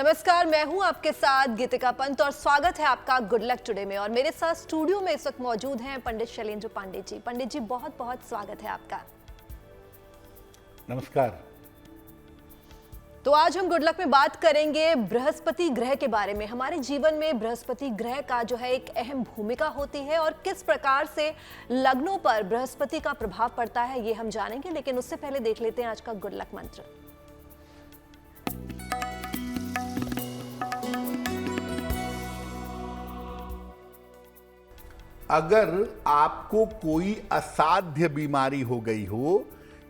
नमस्कार, मैं हूं आपके साथ गीतिका पंत और स्वागत है आपका गुड लक टुडे में। और मेरे साथ स्टूडियो में इस वक्त मौजूद हैं पंडित शैलेंद्र पांडे जी। पंडित जी, बहुत बहुत स्वागत है आपका। नमस्कार। तो आज हम गुड लक में बात करेंगे बृहस्पति ग्रह के बारे में। हमारे जीवन में बृहस्पति ग्रह का जो है एक अहम भूमिका होती है और किस प्रकार से लग्नों पर बृहस्पति का प्रभाव पड़ता है ये हम जानेंगे, लेकिन उससे पहले देख लेते हैं आज का गुड लक मंत्र। अगर आपको कोई असाध्य बीमारी हो गई हो,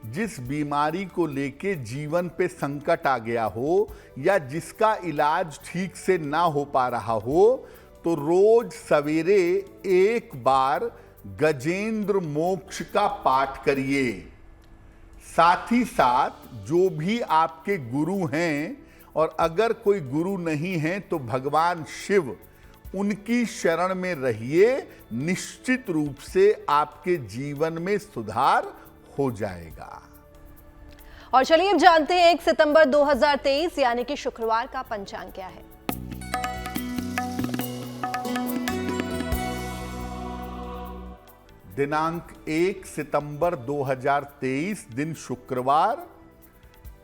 जिस बीमारी को लेके जीवन पे संकट आ गया हो या जिसका इलाज ठीक से ना हो पा रहा हो, तो रोज सवेरे एक बार गजेंद्र मोक्ष का पाठ करिए। साथ ही साथ जो भी आपके गुरु हैं, और अगर कोई गुरु नहीं है तो भगवान शिव, उनकी शरण में रहिए। निश्चित रूप से आपके जीवन में सुधार हो जाएगा। और चलिए अब जानते हैं 1 सितंबर 2023 यानी कि शुक्रवार का पंचांग क्या है। दिनांक 1 सितंबर 2023, दिन शुक्रवार।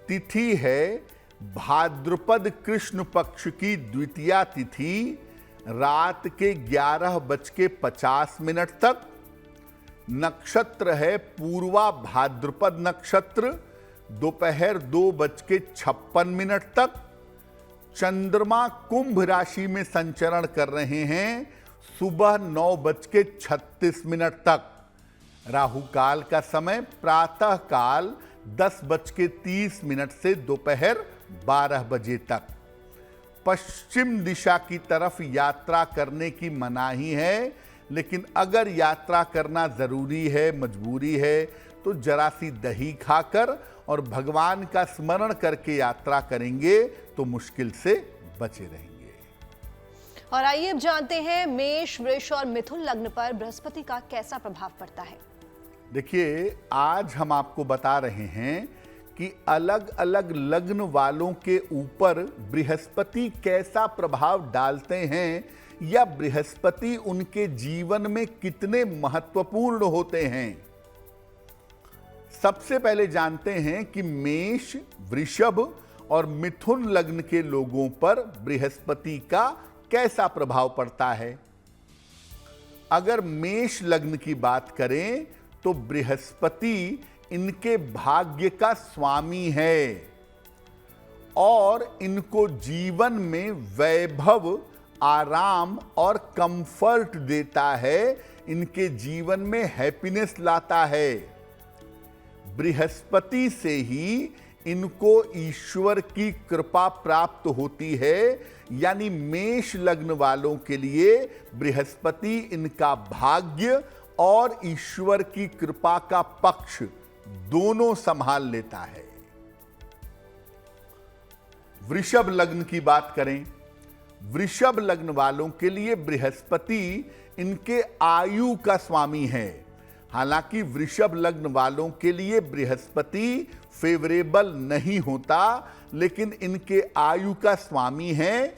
तिथि है भाद्रपद कृष्ण पक्ष की द्वितीया तिथि, रात के 11:50 तक। नक्षत्र है पूर्वा भाद्रपद नक्षत्र, दोपहर 2:56 तक। चंद्रमा कुंभ राशि में संचरण कर रहे हैं, सुबह 9:36 तक। राहु काल का समय प्रातः काल 10:30 से दोपहर 12 बजे तक। पश्चिम दिशा की तरफ यात्रा करने की मनाही है, लेकिन अगर यात्रा करना जरूरी है, मजबूरी है, तो जरा सी दही खाकर और भगवान का स्मरण करके यात्रा करेंगे तो मुश्किल से बचे रहेंगे। और आइए अब जानते हैं मेष, वृष और मिथुन लग्न पर बृहस्पति का कैसा प्रभाव पड़ता है। देखिए, आज हम आपको बता रहे हैं कि अलग अलग लग्न वालों के ऊपर बृहस्पति कैसा प्रभाव डालते हैं, या बृहस्पति उनके जीवन में कितने महत्वपूर्ण होते हैं। सबसे पहले जानते हैं कि मेष, वृषभ और मिथुन लग्न के लोगों पर बृहस्पति का कैसा प्रभाव पड़ता है। अगर मेष लग्न की बात करें तो बृहस्पति इनके भाग्य का स्वामी है और इनको जीवन में वैभव, आराम और कंफर्ट देता है। इनके जीवन में हैप्पीनेस लाता है। बृहस्पति से ही इनको ईश्वर की कृपा प्राप्त होती है, यानी मेष लग्न वालों के लिए बृहस्पति इनका भाग्य और ईश्वर की कृपा का पक्ष दोनों संभाल लेता है। वृषभ लग्न की बात करें, वृषभ लग्न वालों के लिए बृहस्पति इनके आयु का स्वामी है। हालांकि वृषभ लग्न वालों के लिए बृहस्पति फेवरेबल नहीं होता, लेकिन इनके आयु का स्वामी है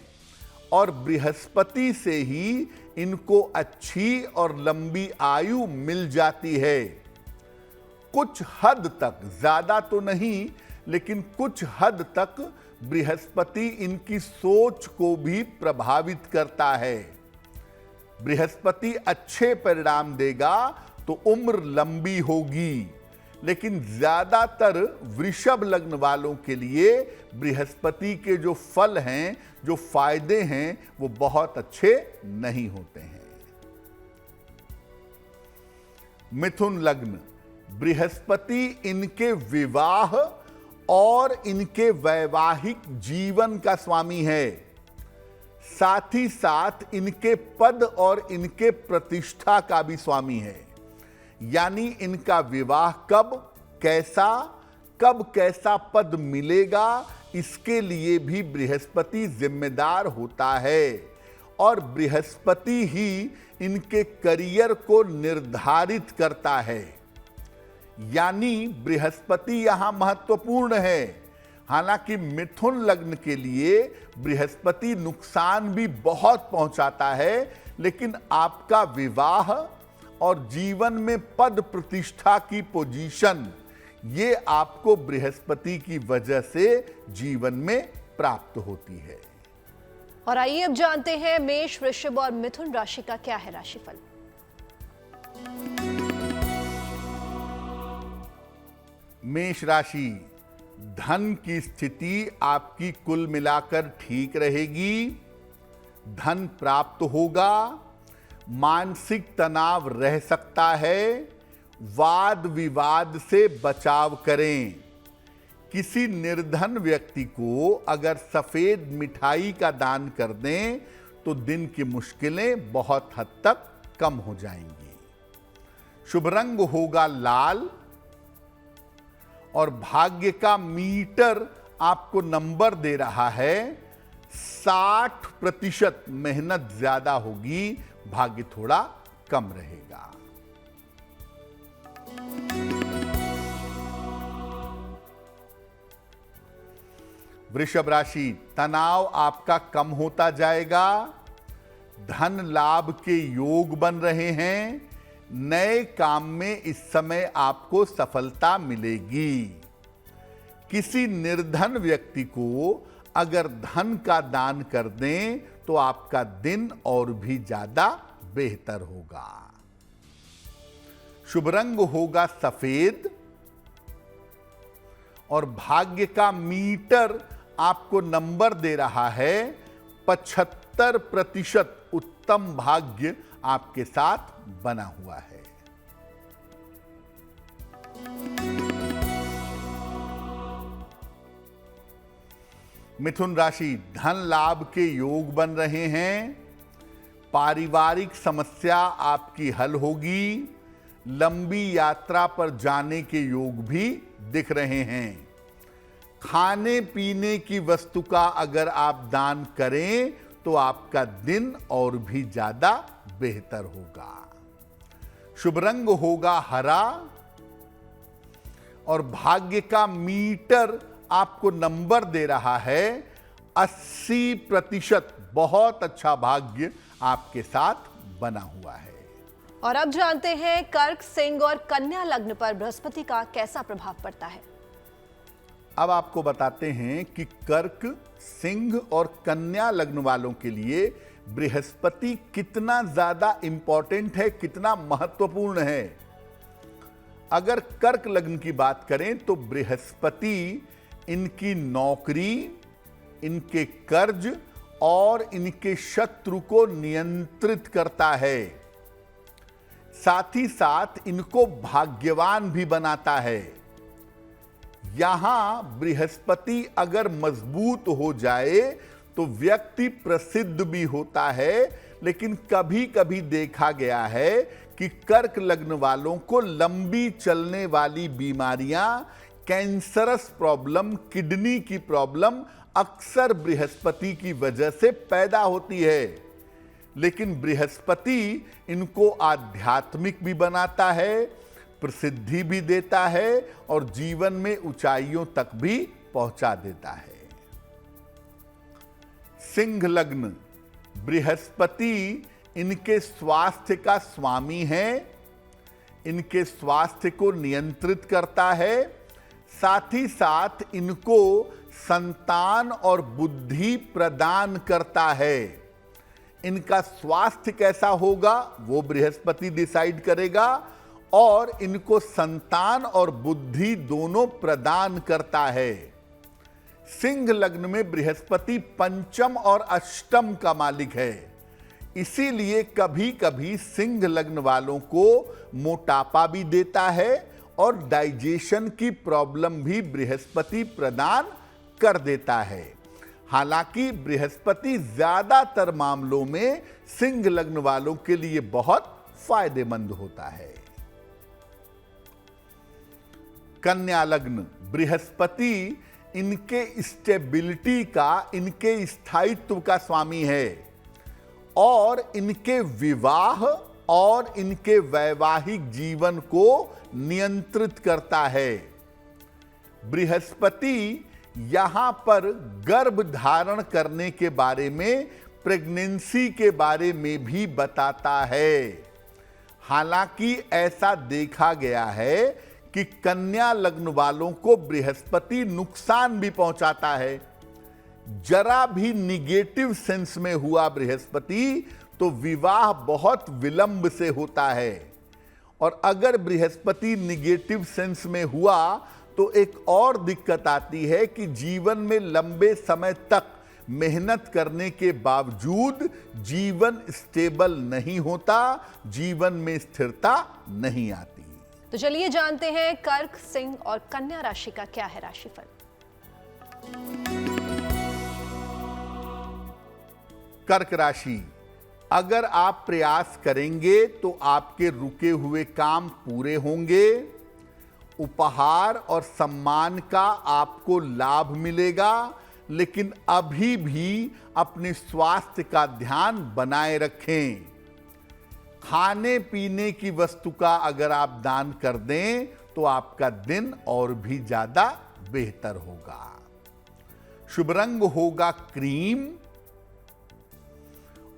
और बृहस्पति से ही इनको अच्छी और लंबी आयु मिल जाती है। कुछ हद तक, ज्यादा तो नहीं, लेकिन कुछ हद तक बृहस्पति इनकी सोच को भी प्रभावित करता है। बृहस्पति अच्छे परिणाम देगा तो उम्र लंबी होगी, लेकिन ज्यादातर वृषभ लग्न वालों के लिए बृहस्पति के जो फल हैं, जो फायदे हैं, वो बहुत अच्छे नहीं होते हैं। मिथुन लग्न, बृहस्पति इनके विवाह और इनके वैवाहिक जीवन का स्वामी है। साथ ही साथ इनके पद और इनके प्रतिष्ठा का भी स्वामी है। यानी इनका विवाह कब कैसा पद मिलेगा, इसके लिए भी बृहस्पति जिम्मेदार होता है। और बृहस्पति ही इनके करियर को निर्धारित करता है। यानी बृहस्पति यहां महत्वपूर्ण है। हालांकि मिथुन लग्न के लिए बृहस्पति नुकसान भी बहुत पहुंचाता है, लेकिन आपका विवाह और जीवन में पद प्रतिष्ठा की पोजीशन, ये आपको बृहस्पति की वजह से जीवन में प्राप्त होती है। और आइए अब जानते हैं मेष, वृषभ और मिथुन राशि का क्या है राशिफल। मेष राशि, धन की स्थिति आपकी कुल मिलाकर ठीक रहेगी, धन प्राप्त होगा, मानसिक तनाव रह सकता है, वाद विवाद से बचाव करें। किसी निर्धन व्यक्ति को अगर सफेद मिठाई का दान कर दें तो दिन की मुश्किलें बहुत हद तक कम हो जाएंगी। शुभ रंग होगा लाल और भाग्य का मीटर आपको नंबर दे रहा है 60%। मेहनत ज्यादा होगी, भाग्य थोड़ा कम रहेगा। वृषभ राशि, तनाव आपका कम होता जाएगा, धन लाभ के योग बन रहे हैं, नए काम में इस समय आपको सफलता मिलेगी। किसी निर्धन व्यक्ति को अगर धन का दान कर दें तो आपका दिन और भी ज्यादा बेहतर होगा। शुभ रंग होगा सफेद और भाग्य का मीटर आपको नंबर दे रहा है 75%। उत्तम भाग्य आपके साथ बना हुआ है। मिथुन राशि, धन लाभ के योग बन रहे हैं, पारिवारिक समस्या आपकी हल होगी, लंबी यात्रा पर जाने के योग भी दिख रहे हैं। खाने पीने की वस्तु का अगर आप दान करें तो आपका दिन और भी ज्यादा बेहतर होगा। शुभ रंग होगा हरा और भाग्य का मीटर आपको नंबर दे रहा है 80%। बहुत अच्छा भाग्य आपके साथ बना हुआ है। और अब जानते हैं कर्क, सिंह और कन्या लग्न पर बृहस्पति का कैसा प्रभाव पड़ता है। अब आपको बताते हैं कि कर्क, सिंह और कन्या लग्न वालों के लिए बृहस्पति कितना ज्यादा इंपॉर्टेंट है, कितना महत्वपूर्ण है। अगर कर्क लग्न की बात करें तो बृहस्पति इनकी नौकरी, इनके कर्ज और इनके शत्रु को नियंत्रित करता है। साथ ही साथ इनको भाग्यवान भी बनाता है। यहां बृहस्पति अगर मजबूत हो जाए तो व्यक्ति प्रसिद्ध भी होता है, लेकिन कभी कभी देखा गया है कि कर्क लग्न वालों को लंबी चलने वाली बीमारियां, कैंसरस प्रॉब्लम, किडनी की प्रॉब्लम अक्सर बृहस्पति की वजह से पैदा होती है। लेकिन बृहस्पति इनको आध्यात्मिक भी बनाता है, प्रसिद्धि भी देता है और जीवन में ऊंचाइयों तक भी पहुंचा देता है। सिंह लग्न, बृहस्पति इनके स्वास्थ्य का स्वामी है, इनके स्वास्थ्य को नियंत्रित करता है। साथ ही साथ इनको संतान और बुद्धि प्रदान करता है। इनका स्वास्थ्य कैसा होगा वो बृहस्पति डिसाइड करेगा और इनको संतान और बुद्धि दोनों प्रदान करता है। सिंह लग्न में बृहस्पति पंचम और अष्टम का मालिक है, इसीलिए कभी कभी सिंह लग्न वालों को मोटापा भी देता है और डाइजेशन की प्रॉब्लम भी बृहस्पति प्रदान कर देता है। हालांकि बृहस्पति ज्यादातर मामलों में सिंह लग्न वालों के लिए बहुत फायदेमंद होता है। कन्या लग्न, बृहस्पति इनके स्टेबिलिटी का, इनके स्थायित्व का स्वामी है और इनके विवाह और इनके वैवाहिक जीवन को नियंत्रित करता है। बृहस्पति यहां पर गर्भ धारण करने के बारे में, प्रेगनेंसी के बारे में भी बताता है। हालांकि ऐसा देखा गया है कि कन्या लग्न वालों को बृहस्पति नुकसान भी पहुंचाता है। जरा भी निगेटिव सेंस में हुआ बृहस्पति तो विवाह बहुत विलंब से होता है, और अगर बृहस्पति निगेटिव सेंस में हुआ तो एक और दिक्कत आती है कि जीवन में लंबे समय तक मेहनत करने के बावजूद जीवन स्टेबल नहीं होता, जीवन में स्थिरता नहीं आती। तो चलिए जानते हैं कर्क, सिंह और कन्या राशि का क्या है राशिफल। कर्क राशि, अगर आप प्रयास करेंगे तो आपके रुके हुए काम पूरे होंगे। उपहार और सम्मान का आपको लाभ मिलेगा, लेकिन अभी भी अपने स्वास्थ्य का ध्यान बनाए रखें। खाने पीने की वस्तु का अगर आप दान कर दें तो आपका दिन और भी ज्यादा बेहतर होगा। शुभ रंग होगा क्रीम,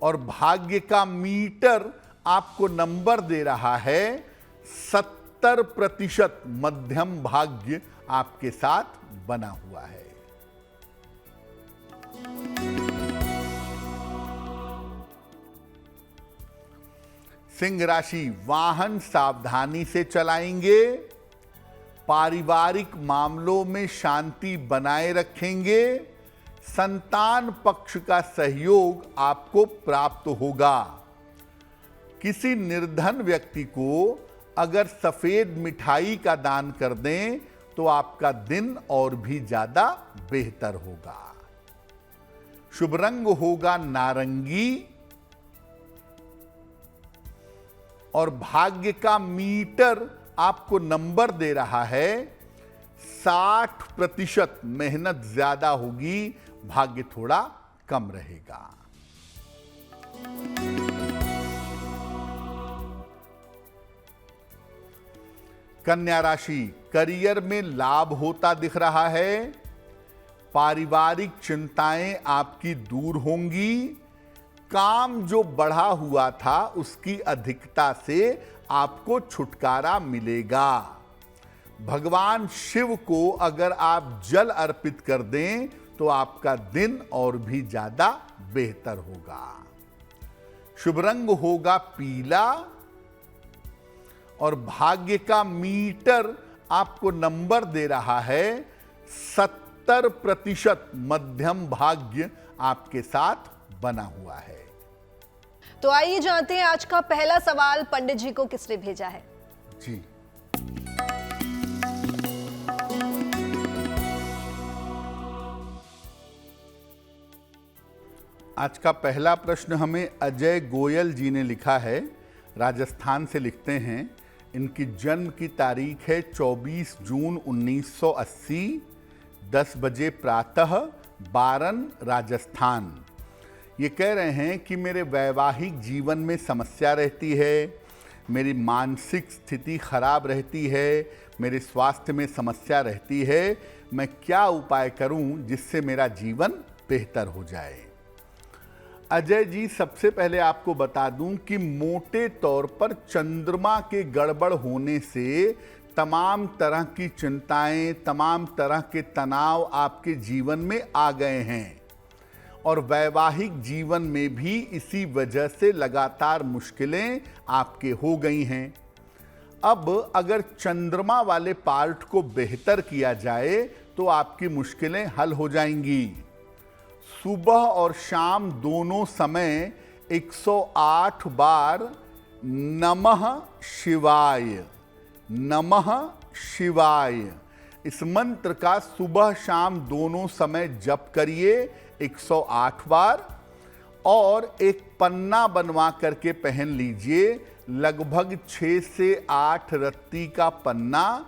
और भाग्य का मीटर आपको नंबर दे रहा है 70%। मध्यम भाग्य आपके साथ बना हुआ है। सिंह राशि, वाहन सावधानी से चलाएंगे। पारिवारिक मामलों में शांति बनाए रखेंगे। संतान पक्ष का सहयोग आपको प्राप्त होगा। किसी निर्धन व्यक्ति को अगर सफेद मिठाई का दान कर दें तो आपका दिन और भी ज्यादा बेहतर होगा। शुभ रंग होगा नारंगी, और भाग्य का मीटर आपको नंबर दे रहा है 60%। मेहनत ज्यादा होगी, भाग्य थोड़ा कम रहेगा। कन्या राशि, करियर में लाभ होता दिख रहा है। पारिवारिक चिंताएं आपकी दूर होंगी। काम जो बढ़ा हुआ था उसकी अधिकता से आपको छुटकारा मिलेगा। भगवान शिव को अगर आप जल अर्पित कर दें तो आपका दिन और भी ज्यादा बेहतर होगा। शुभ रंग होगा पीला, और भाग्य का मीटर आपको नंबर दे रहा है 70%। मध्यम भाग्य आपके साथ बना हुआ है। तो आइए जानते हैं आज का पहला सवाल पंडित जी को किसने भेजा है। जी, आज का पहला प्रश्न हमें अजय गोयल जी ने लिखा है। राजस्थान से लिखते हैं। इनकी जन्म की तारीख है 24 जून 1980, 10 बजे प्रातः, बारन, राजस्थान। ये कह रहे हैं कि मेरे वैवाहिक जीवन में समस्या रहती है, मेरी मानसिक स्थिति खराब रहती है, मेरे स्वास्थ्य में समस्या रहती है। मैं क्या उपाय करूं जिससे मेरा जीवन बेहतर हो जाए। अजय जी, सबसे पहले आपको बता दूं कि मोटे तौर पर चंद्रमा के गड़बड़ होने से तमाम तरह की चिंताएं, तमाम तरह के तनाव आपके जीवन में आ गए हैं, और वैवाहिक जीवन में भी इसी वजह से लगातार मुश्किलें आपके हो गई हैं। अब अगर चंद्रमा वाले पार्ट को बेहतर किया जाए तो आपकी मुश्किलें हल हो जाएंगी। सुबह और शाम दोनों समय 108 बार नमः शिवाय, नमः शिवाय, इस मंत्र का सुबह शाम दोनों समय जप करिए 108 बार, और एक पन्ना बनवा करके पहन लीजिए। लगभग 6 से 8 रत्ती का पन्ना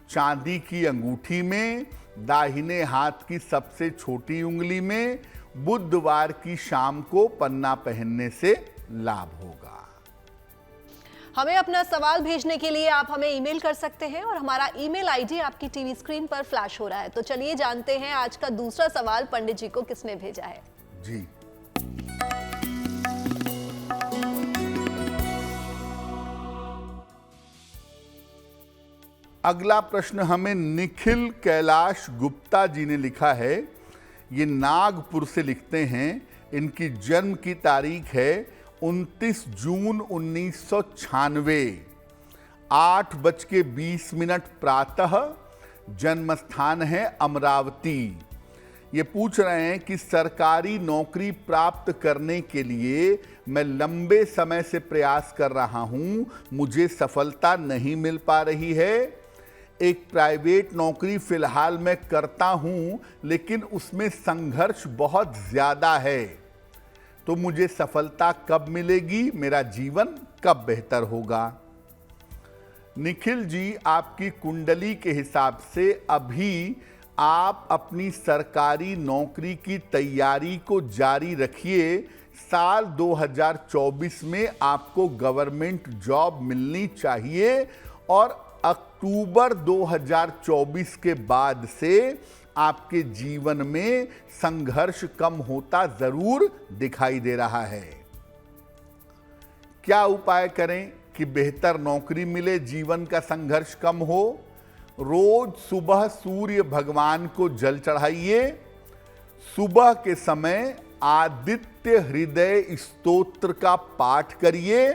चांदी की अंगूठी में, दाहिने हाथ की सबसे छोटी उंगली में। बुधवार की शाम को पन्ना पहनने से लाभ होगा। हमें अपना सवाल भेजने के लिए आप हमें ईमेल कर सकते हैं और हमारा ईमेल आईडी आपकी टीवी स्क्रीन पर फ्लैश हो रहा है। तो चलिए जानते हैं आज का दूसरा सवाल पंडित जी को किसने भेजा है। जी, अगला प्रश्न हमें निखिल कैलाश गुप्ता जी ने लिखा है। ये नागपुर से लिखते हैं। इनकी जन्म की तारीख है 29 जून 1996, 8:20 प्रातः। जन्म स्थान है अमरावती। ये पूछ रहे हैं कि सरकारी नौकरी प्राप्त करने के लिए मैं लंबे समय से प्रयास कर रहा हूं, मुझे सफलता नहीं मिल पा रही है। एक प्राइवेट नौकरी फिलहाल मैं करता हूं, लेकिन उसमें संघर्ष बहुत ज्यादा है। तो मुझे सफलता कब मिलेगी? मेरा जीवन कब बेहतर होगा? निखिल जी, आपकी कुंडली के हिसाब से अभी आप अपनी सरकारी नौकरी की तैयारी को जारी रखिए। साल 2024 में आपको गवर्नमेंट जॉब मिलनी चाहिए और अक्टूबर 2024 के बाद से आपके जीवन में संघर्ष कम होता जरूर दिखाई दे रहा है। क्या उपाय करें कि बेहतर नौकरी मिले, जीवन का संघर्ष कम हो? रोज सुबह सूर्य भगवान को जल चढ़ाइए। सुबह के समय आदित्य हृदय स्तोत्र का पाठ करिए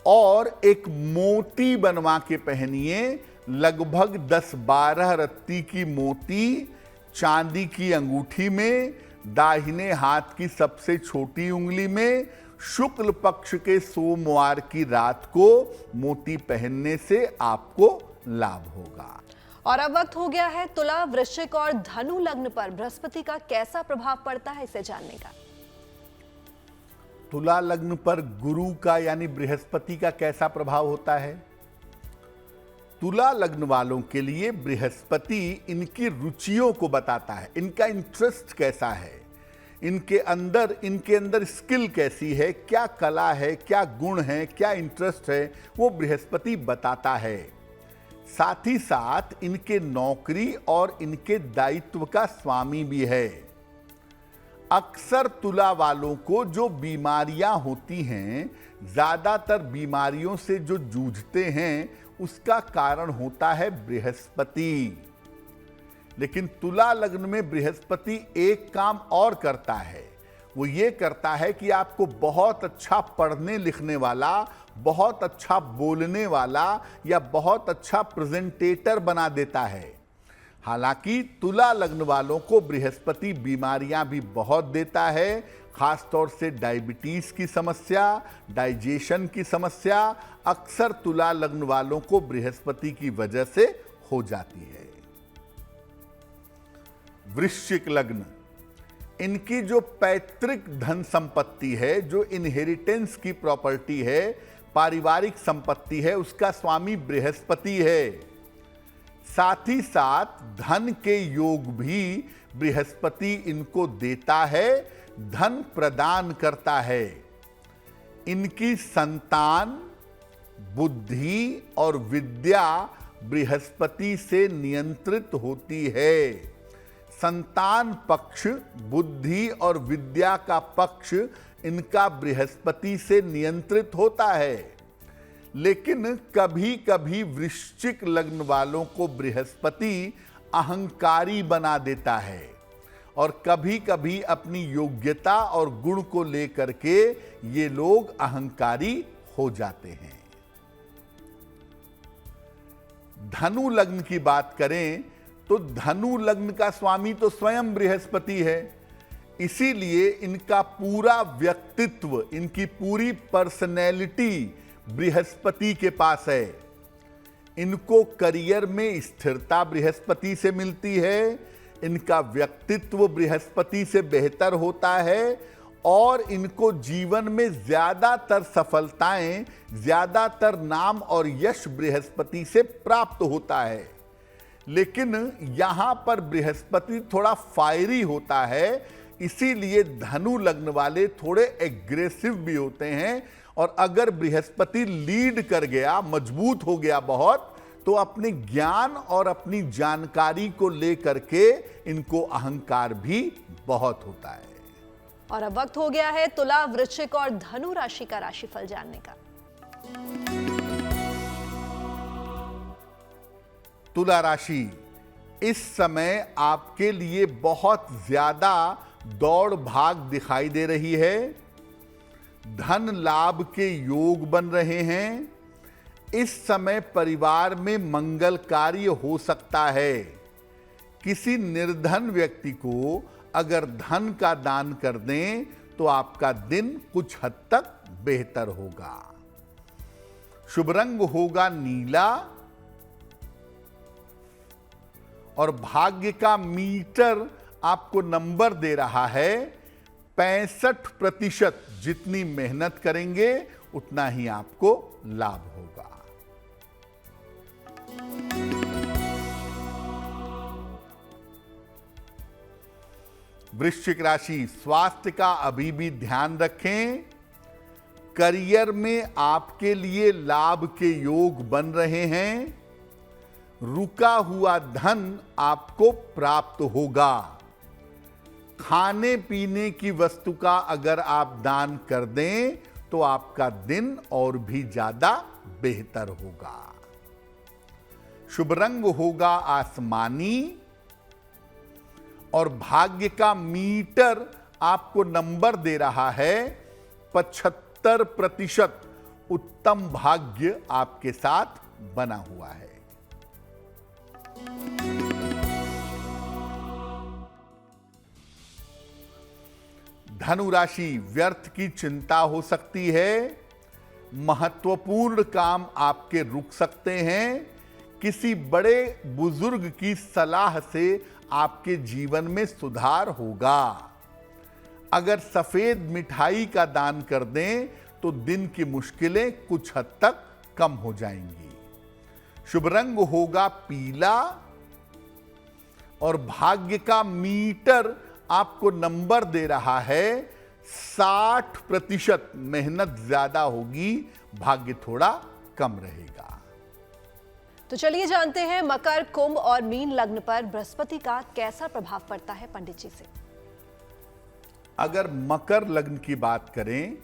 और एक मोती बनवा के पहनिए। लगभग 10-12 रत्ती की मोती चांदी की अंगूठी में, दाहिने हाथ की सबसे छोटी उंगली में, शुक्ल पक्ष के सोमवार की रात को मोती पहनने से आपको लाभ होगा। और अब वक्त हो गया है तुला, वृश्चिक और धनु लग्न पर बृहस्पति का कैसा प्रभाव पड़ता है, इसे जानने का। तुला लग्न पर गुरु का यानी बृहस्पति का कैसा प्रभाव होता है? तुला लग्न वालों के लिए बृहस्पति इनकी रुचियों को बताता है। इनका इंटरेस्ट कैसा है, इनके अंदर स्किल कैसी है, क्या कला है, क्या गुण है, क्या इंटरेस्ट है, वो बृहस्पति बताता है। साथ ही साथ इनके नौकरी और इनके दायित्व का स्वामी भी है। अक्सर तुला वालों को जो बीमारियां होती हैं, ज्यादातर बीमारियों से जो जूझते हैं, उसका कारण होता है बृहस्पति। लेकिन तुला लग्न में बृहस्पति एक काम और करता है। वो ये करता है कि आपको बहुत अच्छा पढ़ने लिखने वाला, बहुत अच्छा बोलने वाला या बहुत अच्छा प्रेजेंटेटर बना देता है। हालांकि तुला लग्न वालों को बृहस्पति बीमारियां भी बहुत देता है, खासतौर से डायबिटीज की समस्या, डाइजेशन की समस्या अक्सर तुला लग्न वालों को बृहस्पति की वजह से हो जाती है। वृश्चिक लग्न, इनकी जो पैतृक धन संपत्ति है, जो इनहेरिटेंस की प्रॉपर्टी है, पारिवारिक संपत्ति है, उसका स्वामी बृहस्पति है। साथ ही साथ धन के योग भी बृहस्पति इनको देता है, धन प्रदान करता है। इनकी संतान, बुद्धि और विद्या बृहस्पति से नियंत्रित होती है। संतान पक्ष, बुद्धि और विद्या का पक्ष इनका बृहस्पति से नियंत्रित होता है। लेकिन कभी कभी वृश्चिक लग्न वालों को बृहस्पति अहंकारी बना देता है और कभी कभी अपनी योग्यता और गुण को लेकर के ये लोग अहंकारी हो जाते हैं। धनु लग्न की बात करें तो धनु लग्न का स्वामी तो स्वयं बृहस्पति है। इसीलिए इनका पूरा व्यक्तित्व, इनकी पूरी पर्सनैलिटी बृहस्पति के पास है। इनको करियर में स्थिरता बृहस्पति से मिलती है, इनका व्यक्तित्व बृहस्पति से बेहतर होता है और इनको जीवन में ज्यादातर सफलताएं, ज्यादातर नाम और यश बृहस्पति से प्राप्त होता है। लेकिन यहां पर बृहस्पति थोड़ा फायरी होता है, इसीलिए धनु लग्न वाले थोड़े एग्रेसिव भी होते हैं और अगर बृहस्पति लीड कर गया, मजबूत हो गया बहुत, तो अपने ज्ञान और अपनी जानकारी को लेकर के इनको अहंकार भी बहुत होता है। और अब वक्त हो गया है तुला, वृश्चिक और धनु राशि का राशिफल जानने का। तुला राशि, इस समय आपके लिए बहुत ज्यादा दौड़ भाग दिखाई दे रही है। धन लाभ के योग बन रहे हैं। इस समय परिवार में मंगल कार्य हो सकता है। किसी निर्धन व्यक्ति को अगर धन का दान कर दें तो आपका दिन कुछ हद तक बेहतर होगा। शुभ रंग होगा नीला और भाग्य का मीटर आपको नंबर दे रहा है 65%। जितनी मेहनत करेंगे उतना ही आपको लाभ होगा। वृश्चिक राशि, स्वास्थ्य का अभी भी ध्यान रखें। करियर में आपके लिए लाभ के योग बन रहे हैं। रुका हुआ धन आपको प्राप्त होगा। खाने पीने की वस्तु का अगर आप दान कर दें तो आपका दिन और भी ज्यादा बेहतर होगा। शुभ रंग होगा आसमानी और भाग्य का मीटर आपको नंबर दे रहा है 75%। उत्तम भाग्य आपके साथ बना हुआ है। धनु राशि, व्यर्थ की चिंता हो सकती है। महत्वपूर्ण काम आपके रुक सकते हैं। किसी बड़े बुजुर्ग की सलाह से आपके जीवन में सुधार होगा। अगर सफेद मिठाई का दान कर दें तो दिन की मुश्किलें कुछ हद तक कम हो जाएंगी। शुभ रंग होगा पीला और भाग्य का मीटर आपको नंबर दे रहा है 60%। मेहनत ज्यादा होगी, भाग्य थोड़ा कम रहेगा। तो चलिए जानते हैं मकर, कुंभ और मीन लग्न पर बृहस्पति का कैसा प्रभाव पड़ता है पंडित जी से। अगर मकर लग्न की बात करें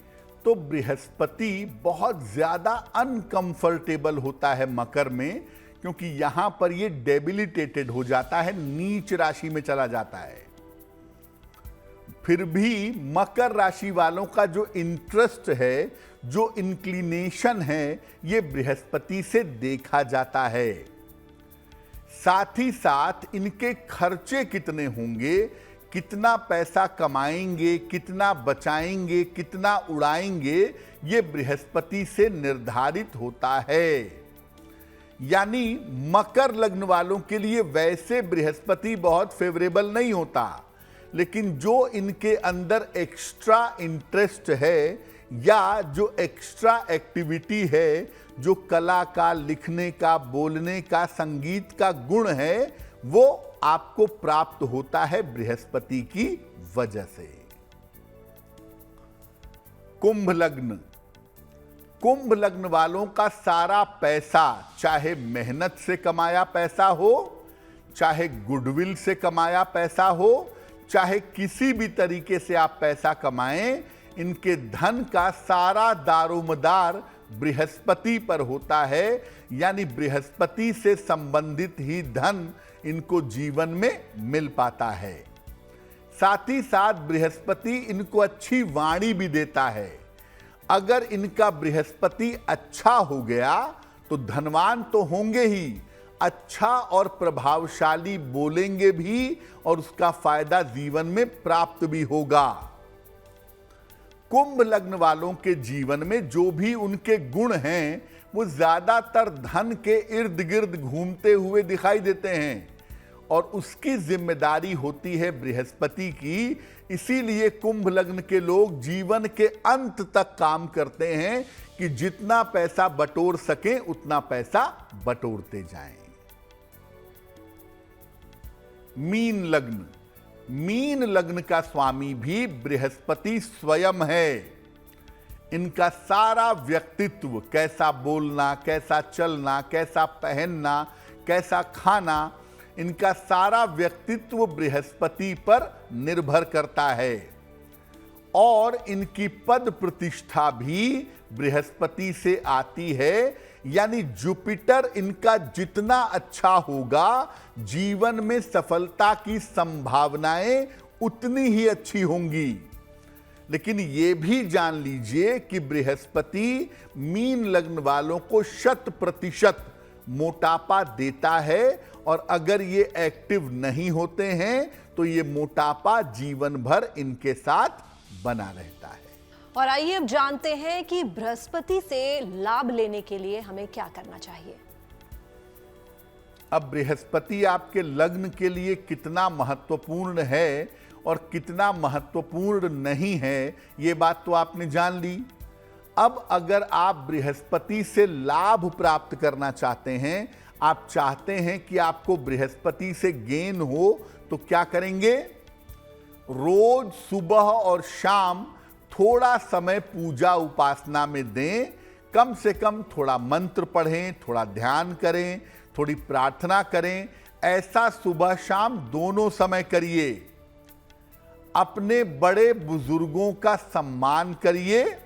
तो बृहस्पति बहुत ज्यादा अनकंफर्टेबल होता है मकर में, क्योंकि यहां पर ये डेबिलिटेटेड हो जाता है, नीच राशि में चला जाता है। फिर भी मकर राशि वालों का जो इंटरेस्ट है, जो इंक्लिनेशन है, ये बृहस्पति से देखा जाता है। साथ ही साथ इनके खर्चे कितने होंगे, कितना पैसा कमाएंगे, कितना बचाएंगे, कितना उड़ाएंगे, ये बृहस्पति से निर्धारित होता है। यानी मकर लग्न वालों के लिए वैसे बृहस्पति बहुत फेवरेबल नहीं होता, लेकिन जो इनके अंदर एक्स्ट्रा इंटरेस्ट है या जो एक्स्ट्रा एक्टिविटी है, जो कला का, लिखने का, बोलने का, संगीत का गुण है, वो आपको प्राप्त होता है बृहस्पति की वजह से। कुंभ लग्न, कुंभ लग्न वालों का सारा पैसा, चाहे मेहनत से कमाया पैसा हो, चाहे गुडविल से कमाया पैसा हो, चाहे किसी भी तरीके से आप पैसा कमाएं, इनके धन का सारा दारोमदार बृहस्पति पर होता है। यानी बृहस्पति से संबंधित ही धन इनको जीवन में मिल पाता है। साथ ही साथ बृहस्पति इनको अच्छी वाणी भी देता है। अगर इनका बृहस्पति अच्छा हो गया तो धनवान तो होंगे ही, अच्छा और प्रभावशाली बोलेंगे भी और उसका फायदा जीवन में प्राप्त भी होगा। कुंभ लग्न वालों के जीवन में जो भी उनके गुण हैं, वो ज्यादातर धन के इर्द गिर्द घूमते हुए दिखाई देते हैं और उसकी जिम्मेदारी होती है बृहस्पति की। इसीलिए कुंभ लग्न के लोग जीवन के अंत तक काम करते हैं कि जितना पैसा बटोर सकें उतना पैसा बटोरते जाएं। मीन लग्न, मीन लग्न का स्वामी भी बृहस्पति स्वयं है। इनका सारा व्यक्तित्व, कैसा बोलना, कैसा चलना, कैसा पहनना, कैसा खाना, इनका सारा व्यक्तित्व बृहस्पति पर निर्भर करता है। और इनकी पद प्रतिष्ठा भी बृहस्पति से आती है। यानी जुपिटर इनका जितना अच्छा होगा, जीवन में सफलता की संभावनाएं उतनी ही अच्छी होंगी। लेकिन यह भी जान लीजिए कि बृहस्पति मीन लग्न वालों को 100% मोटापा देता है, और अगर ये एक्टिव नहीं होते हैं तो ये मोटापा जीवन भर इनके साथ बना रहता है। और आइए अब जानते हैं कि बृहस्पति से लाभ लेने के लिए हमें क्या करना चाहिए। अब बृहस्पति आपके लग्न के लिए कितना महत्वपूर्ण है और कितना महत्वपूर्ण नहीं है, ये बात तो आपने जान ली। अब अगर आप बृहस्पति से लाभ प्राप्त करना चाहते हैं, आप चाहते हैं कि आपको बृहस्पति से गेन हो, तो क्या करेंगे? रोज सुबह और शाम थोड़ा समय पूजा उपासना में दें। कम से कम थोड़ा मंत्र पढ़ें, थोड़ा ध्यान करें, थोड़ी प्रार्थना करें। ऐसा सुबह शाम दोनों समय करिए। अपने बड़े बुजुर्गों का सम्मान करिए।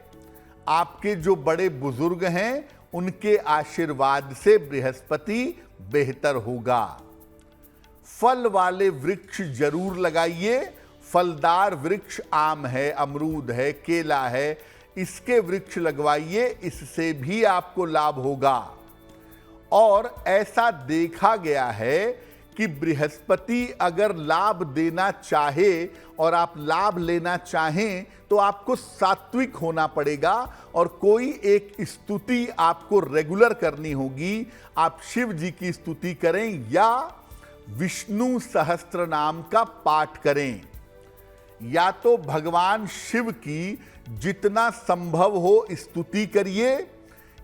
आपके जो बड़े बुजुर्ग हैं, उनके आशीर्वाद से बृहस्पति बेहतर होगा। फल वाले वृक्ष जरूर लगाइए। फलदार वृक्ष आम है, अमरूद है, केला है, इसके वृक्ष लगवाइए, इससे भी आपको लाभ होगा। और ऐसा देखा गया है कि बृहस्पति अगर लाभ देना चाहे और आप लाभ लेना चाहें तो आपको सात्विक होना पड़ेगा, और कोई एक स्तुति आपको रेगुलर करनी होगी। आप शिव जी की स्तुति करें या विष्णु सहस्त्र नाम का पाठ करें। या तो भगवान शिव की जितना संभव हो स्तुति करिए,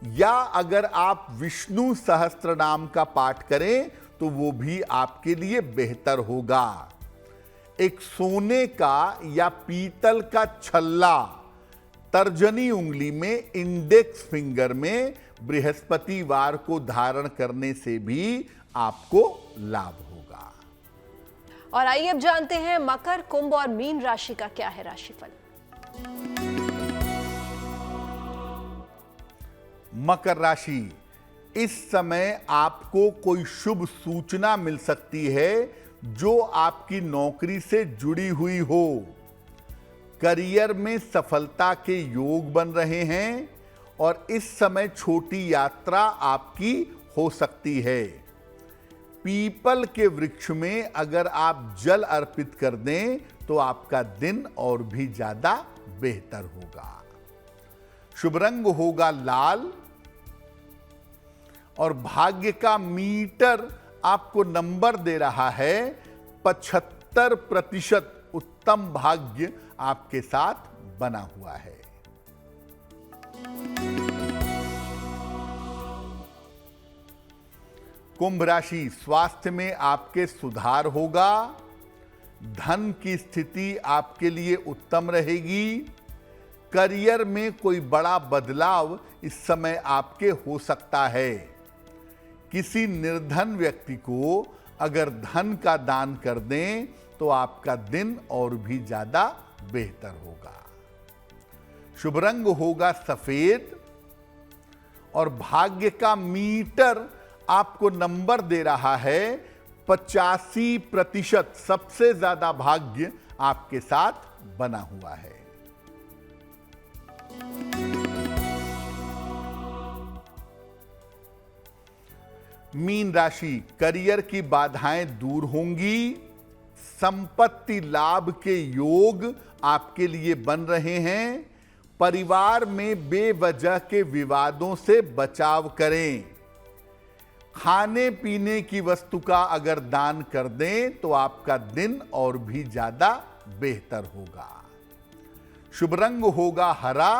या अगर आप विष्णु सहस्त्र नाम का पाठ करें तो वो भी आपके लिए बेहतर होगा। एक सोने का या पीतल का छल्ला तर्जनी उंगली में, इंडेक्स फिंगर में बृहस्पतिवार को धारण करने से भी आपको लाभ होगा। और आइए अब जानते हैं मकर, कुंभ और मीन राशि का क्या है राशिफल। मकर राशि, इस समय आपको कोई शुभ सूचना मिल सकती है जो आपकी नौकरी से जुड़ी हुई हो। करियर में सफलता के योग बन रहे हैं, और इस समय छोटी यात्रा आपकी हो सकती है। पीपल के वृक्ष में अगर आप जल अर्पित कर दें तो आपका दिन और भी ज्यादा बेहतर होगा। शुभ रंग होगा लाल, और भाग्य का मीटर आपको नंबर दे रहा है 75%। उत्तम भाग्य आपके साथ बना हुआ है। कुंभ राशि, स्वास्थ्य में आपके सुधार होगा। धन की स्थिति आपके लिए उत्तम रहेगी। करियर में कोई बड़ा बदलाव इस समय आपके हो सकता है। किसी निर्धन व्यक्ति को अगर धन का दान कर दें तो आपका दिन और भी ज्यादा बेहतर होगा। शुभ रंग होगा सफेद, और भाग्य का मीटर आपको नंबर दे रहा है 85%। सबसे ज्यादा भाग्य आपके साथ बना हुआ है। मीन राशि, करियर की बाधाएं दूर होंगी। संपत्ति लाभ के योग आपके लिए बन रहे हैं। परिवार में बेवजह के विवादों से बचाव करें। खाने पीने की वस्तु का अगर दान कर दें तो आपका दिन और भी ज्यादा बेहतर होगा। शुभ रंग होगा हरा,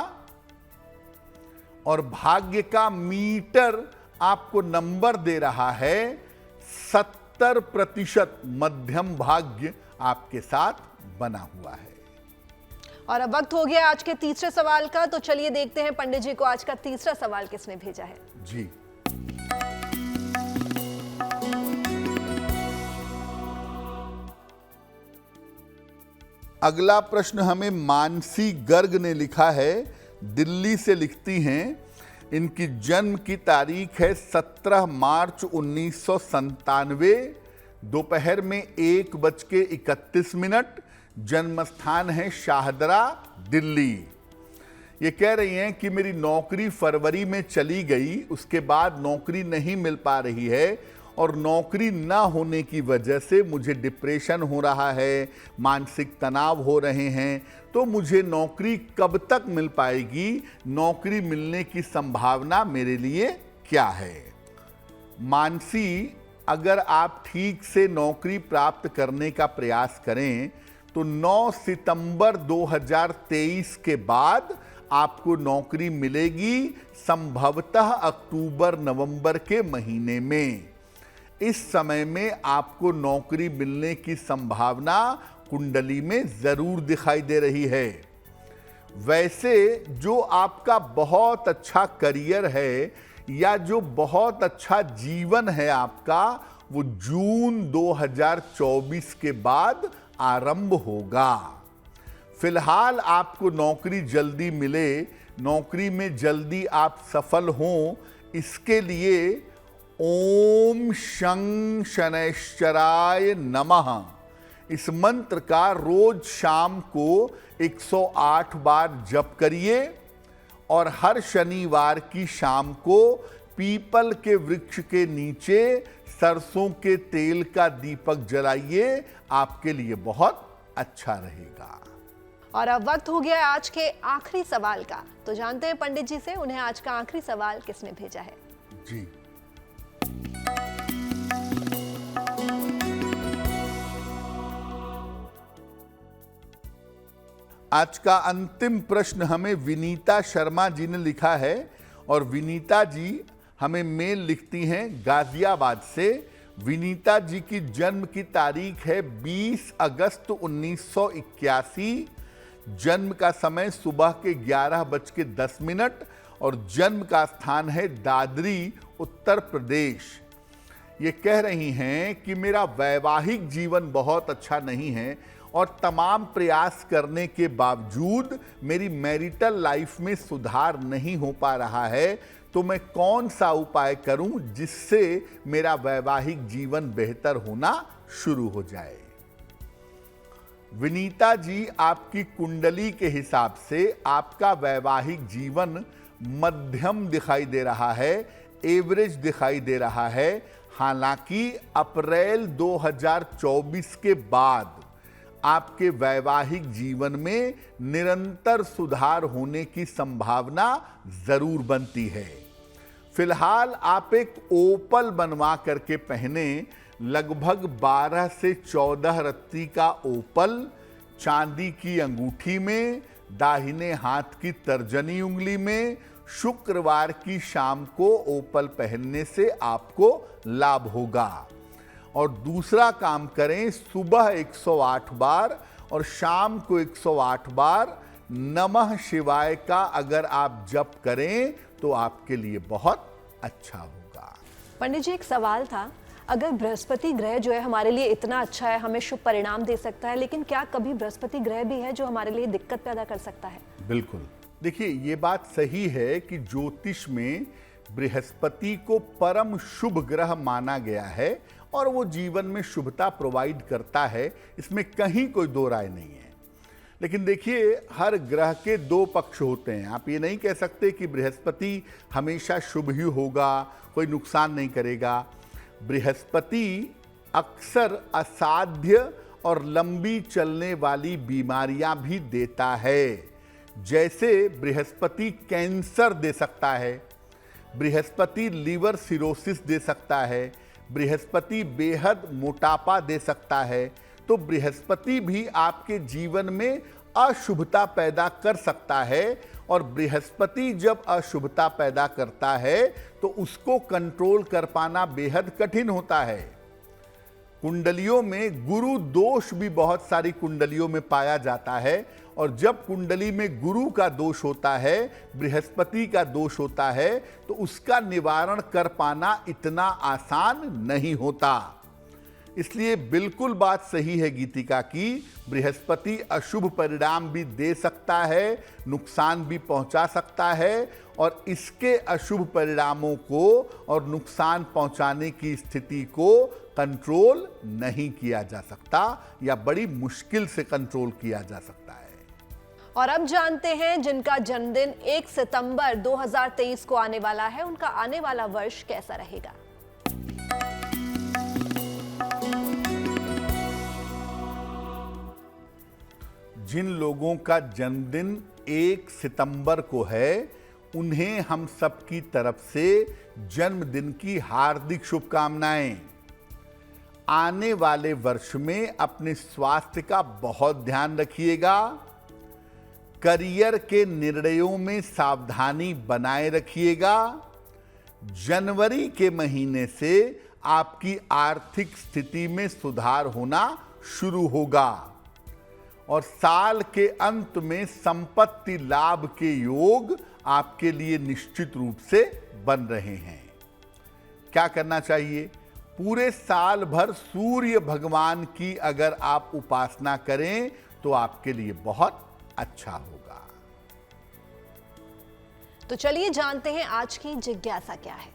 और भाग्य का मीटर आपको नंबर दे रहा है 70%। मध्यम भाग्य आपके साथ बना हुआ है। और अब वक्त हो गया आज के तीसरे सवाल का, तो चलिए देखते हैं पंडित जी को आज का तीसरा सवाल किसने भेजा है। जी, अगला प्रश्न हमें मानसी गर्ग ने लिखा है, दिल्ली से लिखती हैं। इनकी जन्म की तारीख है 17 मार्च 1997, दोपहर में 1:31। जन्म स्थान है शाहदरा, दिल्ली। ये कह रही हैं कि मेरी नौकरी फरवरी में चली गई, उसके बाद नौकरी नहीं मिल पा रही है और नौकरी ना होने की वजह से मुझे डिप्रेशन हो रहा है, मानसिक तनाव हो रहे हैं। तो मुझे नौकरी कब तक मिल पाएगी? नौकरी मिलने की संभावना मेरे लिए क्या है? मानसी, अगर आप ठीक से नौकरी प्राप्त करने का प्रयास करें तो 9 सितंबर 2023 के बाद आपको नौकरी मिलेगी, संभवतः अक्टूबर नवंबर के महीने में। इस समय में आपको नौकरी मिलने की संभावना कुंडली में जरूर दिखाई दे रही है। वैसे जो आपका बहुत अच्छा करियर है या जो बहुत अच्छा जीवन है आपका, वो जून 2024 के बाद आरंभ होगा। फिलहाल आपको नौकरी जल्दी मिले, नौकरी में जल्दी आप सफल हों, इसके लिए ओम शं शनैश्चराय नमः इस मंत्र का रोज शाम को 108 बार जप करिए और हर शनिवार की शाम को पीपल के वृक्ष के नीचे सरसों के तेल का दीपक जलाइए, आपके लिए बहुत अच्छा रहेगा। और अब वक्त हो गया आज के आखिरी सवाल का, तो जानते हैं पंडित जी से उन्हें आज का आखिरी सवाल किसने भेजा है। जी, आज का अंतिम प्रश्न हमें विनीता शर्मा जी ने लिखा है और विनीता जी हमें मेल लिखती हैं गाजियाबाद से। विनीता जी की जन्म की तारीख है 20 अगस्त 1981। जन्म का समय सुबह के 11:10 और जन्म का स्थान है दादरी, उत्तर प्रदेश। ये कह रही हैं कि मेरा वैवाहिक जीवन बहुत अच्छा नहीं है और तमाम प्रयास करने के बावजूद मेरी मैरिटल लाइफ में सुधार नहीं हो पा रहा है, तो मैं कौन सा उपाय करूं जिससे मेरा वैवाहिक जीवन बेहतर होना शुरू हो जाए। विनीता जी, आपकी कुंडली के हिसाब से आपका वैवाहिक जीवन मध्यम दिखाई दे रहा है, एवरेज दिखाई दे रहा है। हालांकि अप्रैल 2024 के बाद आपके वैवाहिक जीवन में निरंतर सुधार होने की संभावना जरूर बनती है। फिलहाल आप एक ओपल बनवा करके पहने, लगभग 12 से 14 रत्ती का ओपल चांदी की अंगूठी में, दाहिने हाथ की तर्जनी उंगली में। शुक्रवार की शाम को ओपल पहनने से आपको लाभ होगा। और दूसरा काम करें, सुबह 108 बार और शाम को 108 बार नमः शिवाय का अगर आप जप करें तो आपके लिए बहुत अच्छा होगा। पंडित जी, एक सवाल था, अगर बृहस्पति ग्रह जो है हमारे लिए इतना अच्छा है, हमें शुभ परिणाम दे सकता है, लेकिन क्या कभी बृहस्पति ग्रह भी है जो हमारे लिए दिक्कत पैदा कर सकता है? बिल्कुल। देखिए, ये बात सही है कि ज्योतिष में बृहस्पति को परम शुभ ग्रह माना गया है और वो जीवन में शुभता प्रोवाइड करता है, इसमें कहीं कोई दो राय नहीं है। लेकिन देखिए, हर ग्रह के दो पक्ष होते हैं। आप ये नहीं कह सकते कि बृहस्पति हमेशा शुभ ही होगा, कोई नुकसान नहीं करेगा। बृहस्पति अक्सर असाध्य और लंबी चलने वाली बीमारियां भी देता है। जैसे बृहस्पति कैंसर दे सकता है, बृहस्पति लिवर सिरोसिस दे सकता है, बृहस्पति बेहद मोटापा दे सकता है। तो बृहस्पति भी आपके जीवन में अशुभता पैदा कर सकता है और बृहस्पति जब अशुभता पैदा करता है तो उसको कंट्रोल कर पाना बेहद कठिन होता है। कुंडलियों में गुरु दोष भी बहुत सारी कुंडलियों में पाया जाता है, और जब कुंडली में गुरु का दोष होता है, बृहस्पति का दोष होता है, तो उसका निवारण कर पाना इतना आसान नहीं होता। इसलिए बिल्कुल बात सही है गीतिका की, बृहस्पति अशुभ परिणाम भी दे सकता है, नुकसान भी पहुंचा सकता है, और इसके अशुभ परिणामों को और नुकसान पहुंचाने की स्थिति को कंट्रोल नहीं किया जा सकता, या बड़ी मुश्किल से कंट्रोल किया जा सकता है। और अब जानते हैं जिनका जन्मदिन 1 सितंबर 2023 को आने वाला है, उनका आने वाला वर्ष कैसा रहेगा। जिन लोगों का जन्मदिन 1 सितंबर को है, उन्हें हम सबकी तरफ से जन्मदिन की हार्दिक शुभकामनाएं। आने वाले वर्ष में अपने स्वास्थ्य का बहुत ध्यान रखिएगा, करियर के निर्णयों में सावधानी बनाए रखिएगा। जनवरी के महीने से आपकी आर्थिक स्थिति में सुधार होना शुरू होगा, और साल के अंत में संपत्ति लाभ के योग आपके लिए निश्चित रूप से बन रहे हैं। क्या करना चाहिए? पूरे साल भर सूर्य भगवान की अगर आप उपासना करें तो आपके लिए बहुत अच्छा होगा। तो चलिए जानते हैं आज की जिज्ञासा क्या है।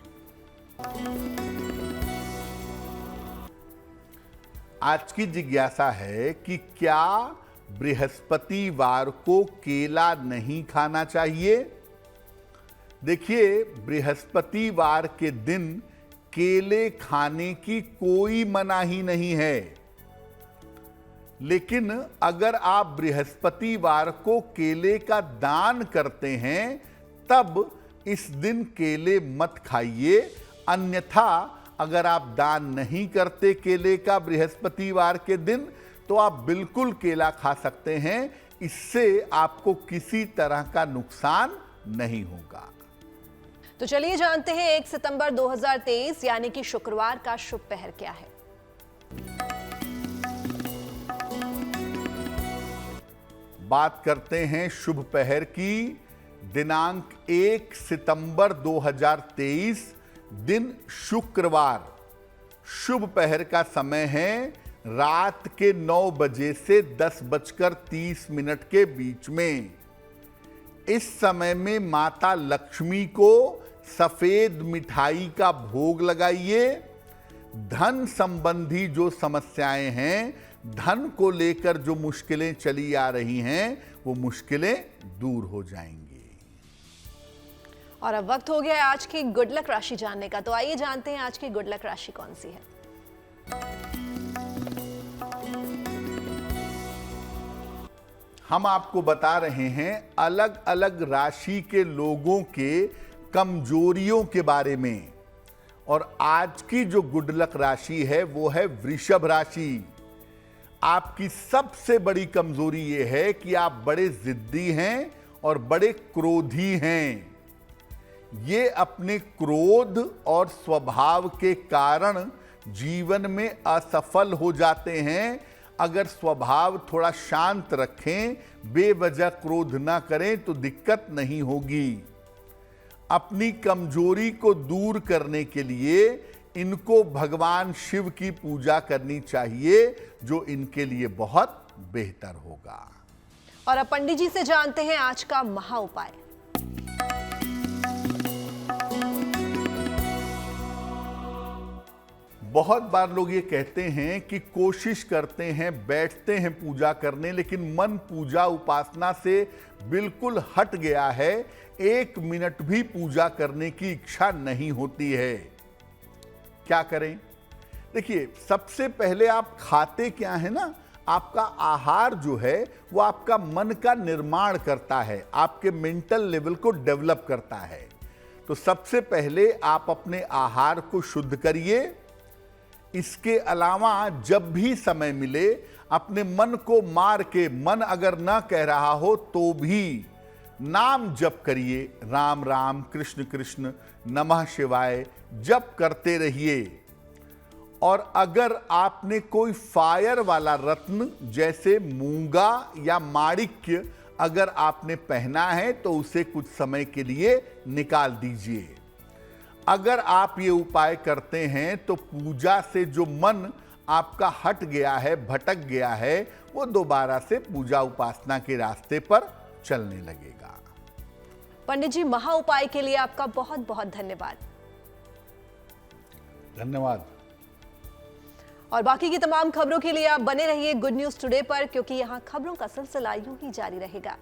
आज की जिज्ञासा है कि क्या बृहस्पतिवार को केला नहीं खाना चाहिए? देखिए, बृहस्पतिवार के दिन केले खाने की कोई मनाही नहीं है, लेकिन अगर आप बृहस्पतिवार को केले का दान करते हैं तब इस दिन केले मत खाइए। अन्यथा अगर आप दान नहीं करते केले का बृहस्पतिवार के दिन, तो आप बिल्कुल केला खा सकते हैं। इससे आपको किसी तरह का नुकसान नहीं होगा। तो चलिए जानते हैं 1 सितंबर 2023 यानी कि शुक्रवार का शुभ पहर क्या है। बात करते हैं शुभ पहर की। दिनांक 1 सितंबर 2023, दिन शुक्रवार। शुभ पहर का समय है रात के 9 बजे से 10:30 के बीच में। इस समय में माता लक्ष्मी को सफेद मिठाई का भोग लगाइए। धन संबंधी जो समस्याएं हैं, धन को लेकर जो मुश्किलें चली आ रही हैं, वो मुश्किलें दूर हो जाएंगी। और अब वक्त हो गया है आज की गुड लक राशि जानने का। तो आइए जानते हैं आज की गुड लक राशि कौन सी है। हम आपको बता रहे हैं अलग अलग राशि के लोगों के कमजोरियों के बारे में। और आज की जो गुड लक राशि है वो है वृषभ राशि। आपकी सबसे बड़ी कमजोरी ये है कि आप बड़े जिद्दी हैं और बड़े क्रोधी हैं। ये अपने क्रोध और स्वभाव के कारण जीवन में असफल हो जाते हैं। अगर स्वभाव थोड़ा शांत रखें, बेवजह क्रोध ना करें, तो दिक्कत नहीं होगी। अपनी कमजोरी को दूर करने के लिए इनको भगवान शिव की पूजा करनी चाहिए, जो इनके लिए बहुत बेहतर होगा। और अब पंडित जी से जानते हैं आज का महा उपाय। बहुत बार लोग ये कहते हैं कि कोशिश करते हैं, बैठते हैं पूजा करने, लेकिन मन पूजा उपासना से बिल्कुल हट गया है। 1 मिनट भी पूजा करने की इच्छा नहीं होती है। क्या करें? देखिए, सबसे पहले आप खाते क्या है ना, आपका आहार जो है वो आपका मन का निर्माण करता है, आपके मेंटल लेवल को डेवलप करता है। तो सबसे पहले आप अपने आहार को शुद्ध करिए। इसके अलावा जब भी समय मिले, अपने मन को मार के, मन अगर ना कह रहा हो तो भी नाम जप करिए। राम राम, कृष्ण कृष्ण, नमः शिवाय जप करते रहिए। और अगर आपने कोई फायर वाला रत्न जैसे मूंगा या माणिक्य अगर आपने पहना है तो उसे कुछ समय के लिए निकाल दीजिए। अगर आप ये उपाय करते हैं तो पूजा से जो मन आपका हट गया है, भटक गया है, वो दोबारा से पूजा उपासना के रास्ते पर चलने लगेगा। पंडित जी, महा उपाय के लिए आपका बहुत बहुत धन्यवाद। धन्यवाद। और बाकी की तमाम खबरों के लिए आप बने रहिए गुड न्यूज टुडे पर, क्योंकि यहाँ खबरों का सिलसिला यूं ही जारी रहेगा।